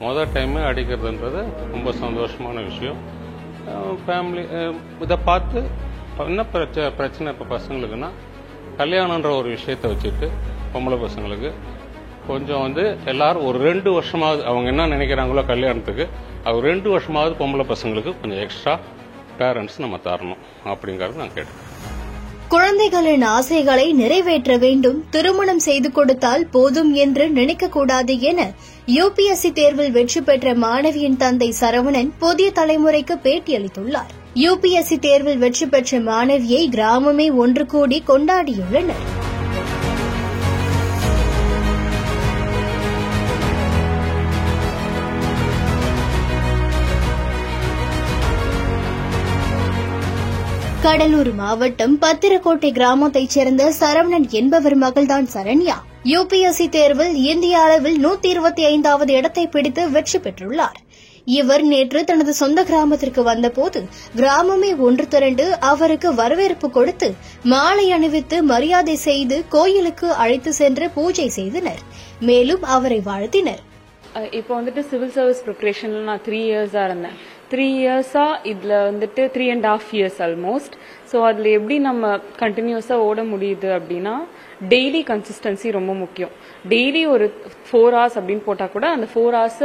மொதல் டைமே அடிக்கிறதுன்றது ரொம்ப சந்தோஷமான விஷயம். ஃபேமிலி இதை பார்த்து என்ன பிரச்சனை இப்போ பசங்களுக்குன்னா, கல்யாணன்ற ஒரு விஷயத்தை வச்சுட்டு பொம்பளை பசங்களுக்கு கொஞ்சம் எல்லாரும் ஒரு 2 வருஷமாவது அவங்க என்ன நினைக்கிறாங்களோ கல்யாணத்துக்கு, அது 2 வருஷமாவது பொம்பளை பசங்களுக்கு கொஞ்சம் எக்ஸ்ட்ரா பேரண்ட்ஸ் நம்ம தரணும் அப்படிங்கறது நான் கேட்டேன். குழந்தைகளின் ஆசைகளை நிறைவேற்ற வேண்டும், திருமணம் செய்து கொடுத்தால் போதும் என்று நினைக்கக்கூடாது என யுபிஎஸ்சி தேர்வில் வெற்றி பெற்ற மாணவியின் தந்தை சரவணன் புதிய தலைமுறைக்கு பேட்டியளித்துள்ளார். யுபிஎஸ்சி தேர்வில் வெற்றி பெற்ற மாணவியை கிராமமே ஒன்று கூடி கொண்டாடியுள்ளனர். கடலூர் மாவட்டம் பத்திரக்கோட்டை கிராமத்தைச் சேர்ந்த சரவணன் என்பவர் மகள்தான் சரண்யா. யுபிஎஸ்சி தேர்வில் இந்திய அளவில் 125வது இடத்தை பிடித்து வெற்றி பெற்றுள்ளார். இவர் நேற்று தனது சொந்த கிராமத்திற்கு வந்தபோது கிராமமே ஒன்று திரண்டு அவருக்கு வரவேற்பு கொடுத்து மாலை அணிவித்து மரியாதை செய்து கோயிலுக்கு அழைத்து சென்று பூஜை செய்தனர். மேலும் அவரை வாழ்த்தினர். இப்போ சிவில் சர்வீஸ் ப்ரிப்பரேஷன்ல நான் 3 இயர்ஸா இருந்தேன். 3 இயர்ஸா இதுல 3.5 இயர்ஸ் ஆல்மோஸ்ட். ஸோ அதுல எப்படி நம்ம கண்டினியூஸா ஓட முடியுது அப்படின்னா, டெய்லி கன்சிஸ்டன்சி ரொம்ப முக்கியம். டெய்லி ஒரு 4 hours அப்படின்னு போட்டா கூட அந்த 4 hours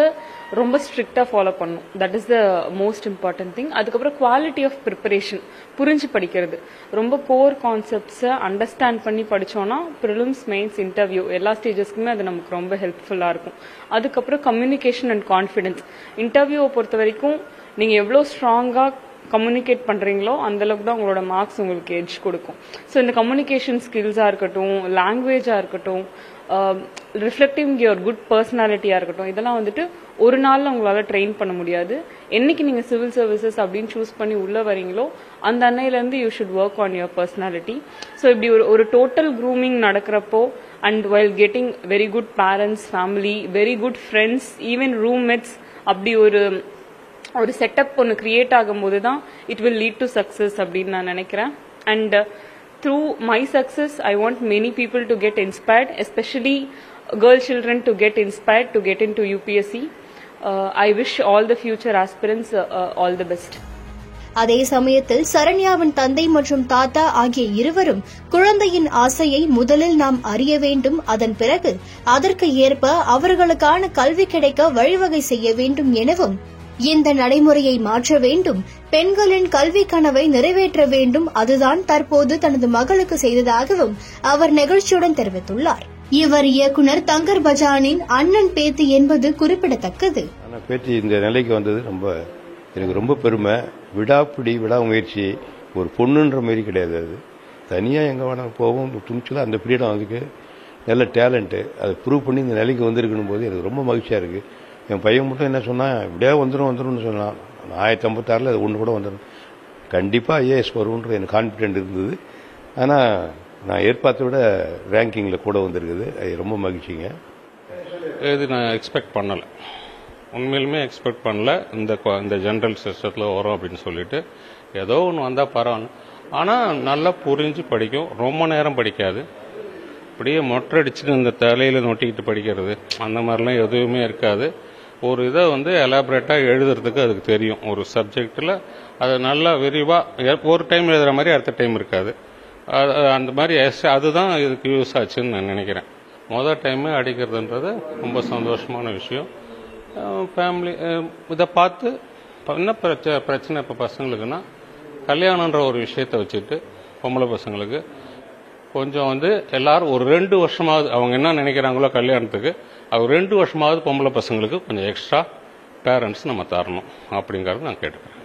ரொம்ப ஸ்ட்ரிக்டா ஃபாலோ பண்ணும். That is the most important thing. அதுக்கப்புறம் குவாலிட்டி ஆஃப் ப்ரிப்பரேஷன், புரிஞ்சு படிக்கிறது. ரொம்ப கோர் கான்செப்ட்ஸை அண்டர்ஸ்டாண்ட் பண்ணி படிச்சோம்னா ப்ரிலிம்ஸ், மெயின்ஸ், இன்டர்வியூ எல்லா ஸ்டேஜஸ்க்குமே அது நமக்கு ரொம்ப ஹெல்ப்ஃபுல்லா இருக்கும். அதுக்கப்புறம் கம்யூனிகேஷன் அண்ட் கான்ஃபிடன்ஸ். இன்டர்வியூவை பொறுத்த வரைக்கும் நீங்க எவ்வளவு ஸ்ட்ராங்கா கம்யூனிகேட் பண்றீங்களோ அந்த அளவுக்கு தான் உங்களோட மார்க்ஸ் உங்களுக்கு எட்ஜ் கொடுக்கும். ஸோ இந்த கம்யூனிகேஷன் ஸ்கில்ஸா இருக்கட்டும், லாங்குவேஜா இருக்கட்டும், ரிஃப்ளெக்டிங் யுவர் குட் பர்சனாலிட்டியா இருக்கட்டும், இதெல்லாம் ஒரு நாள்ல உங்களால ட்ரெயின் பண்ண முடியாது. என்னைக்கு நீங்க சிவில் சர்வீசஸ் அப்படின்னு சூஸ் பண்ணி உள்ள வரீங்களோ அந்த அன்னையில இருந்து you should work on your personality. So இப்படி ஒரு டோட்டல் க்ரூமிங் நடக்கிறப்போ and while getting very good parents, family, very good friends, even roommates, அப்படி ஒரு செட்டப் ஒன்று கிரியேட் ஆகும்போது தான் it will lead to success அப்படின்னு நான் நினைக்கிறேன். And through my success, I want many people to get inspired, especially girl children to get inspired to get into UPSC. I wish all the future aspirants all the best. அதே சமயத்தில் சரண்யாவின் தந்தை மற்றும் தாத்தா ஆகிய இருவரும் குழந்தையின் ஆசையை முதலில் நாம் அறிய வேண்டும், அதன் பிறகு அதற்கு ஏற்ப அவர்களுக்கான கல்வி கிடைக்க வழிவகை செய்ய வேண்டும் எனவும், இந்த நடைமுறையை மாற்ற வேண்டும், பெண்களின் கல்வி கனவை நிறைவேற்ற வேண்டும், அதுதான் தற்போது தனது மகளுக்கு செய்ததாகவும் அவர் நெகிழ்ச்சியுடன் தெரிவித்துள்ளார். இவர் இயக்குனர் தங்கர் பஜானின் அண்ணன் பேத்தி என்பது குறிப்பிடத்தக்கது. பேத்தி இந்த நிலைக்கு வந்தது எனக்கு ரொம்ப பெருமை. விடாப்பிடி, விடாமுயற்சி, ஒரு பொண்ணுன்ற மாதிரி கிடையாது. அது தனியா எங்க வேணா போகும் துணிச்சல அந்த பீரியடம் அதுக்கு நல்ல டேலண்ட், அதை ப்ரூவ் பண்ணி இந்த நிலைக்கு வந்திருக்கணும் போது எனக்கு ரொம்ப மகிழ்ச்சியா இருக்கு. என் பையன் மட்டும் என்ன சொன்னா, இப்படியே வந்துடும் சொன்னான். 1956 அது ஒன்று கூட வந்துடும், கண்டிப்பா ஐஏஎஸ் வரும்ன்ற எனக்கு கான்பிடென்ட் இருந்தது. ஆனா நான் எதிர்பார்த்த விட ரேங்கிங்ல கூட வந்திருக்குது. அது ரொம்ப மகிழ்ச்சிங்க. இது நான் எக்ஸ்பெக்ட் பண்ணல, உண்மையிலுமே எக்ஸ்பெக்ட் பண்ணல. இந்த ஜெனரல் சிஸ்டத்தில் வரும் அப்படின்னு சொல்லிட்டு ஏதோ ஒன்று வந்தால் பரவாயில்ல. ஆனால் நல்லா புரிஞ்சு படிக்கும், ரொம்ப நேரம் படிக்காது. அப்படியே மொட்டடிச்சுட்டு இந்த தலையில் நொட்டிக்கிட்டு படிக்கிறது அந்த மாதிரிலாம் எதுவுமே இருக்காது. ஒரு இதை எலாபரேட்டாக எழுதுறதுக்கு அதுக்கு தெரியும். ஒரு சப்ஜெக்டில் அதை நல்லா விரிவாக ஒரு டைம் எழுதுகிற மாதிரி அடுத்த டைம் இருக்காது. அந்த மாதிரி அதுதான் இதுக்கு யூஸ் ஆச்சுன்னு நான் நினைக்கிறேன். மொதல் டைமே அடிக்கிறதுன்றது ரொம்ப சந்தோஷமான விஷயம். ஃபேமிலி இதை பார்த்து என்ன பிரச்சனை இப்போ பசங்களுக்குன்னா, கல்யாணன்ற ஒரு விஷயத்தை வச்சுட்டு பொம்பளை பசங்களுக்கு கொஞ்சம் எல்லாரும் ஒரு 2 வருஷமாவது அவங்க என்ன நினைக்கிறாங்களோ கல்யாணத்துக்கு, அது 2 வருஷமாவது பொம்பளை பசங்களுக்கு கொஞ்சம் எக்ஸ்ட்ரா பேரண்ட்ஸ் நம்ம தரணும் அப்படிங்கறது நான் கேட்டுக்கிறேன்.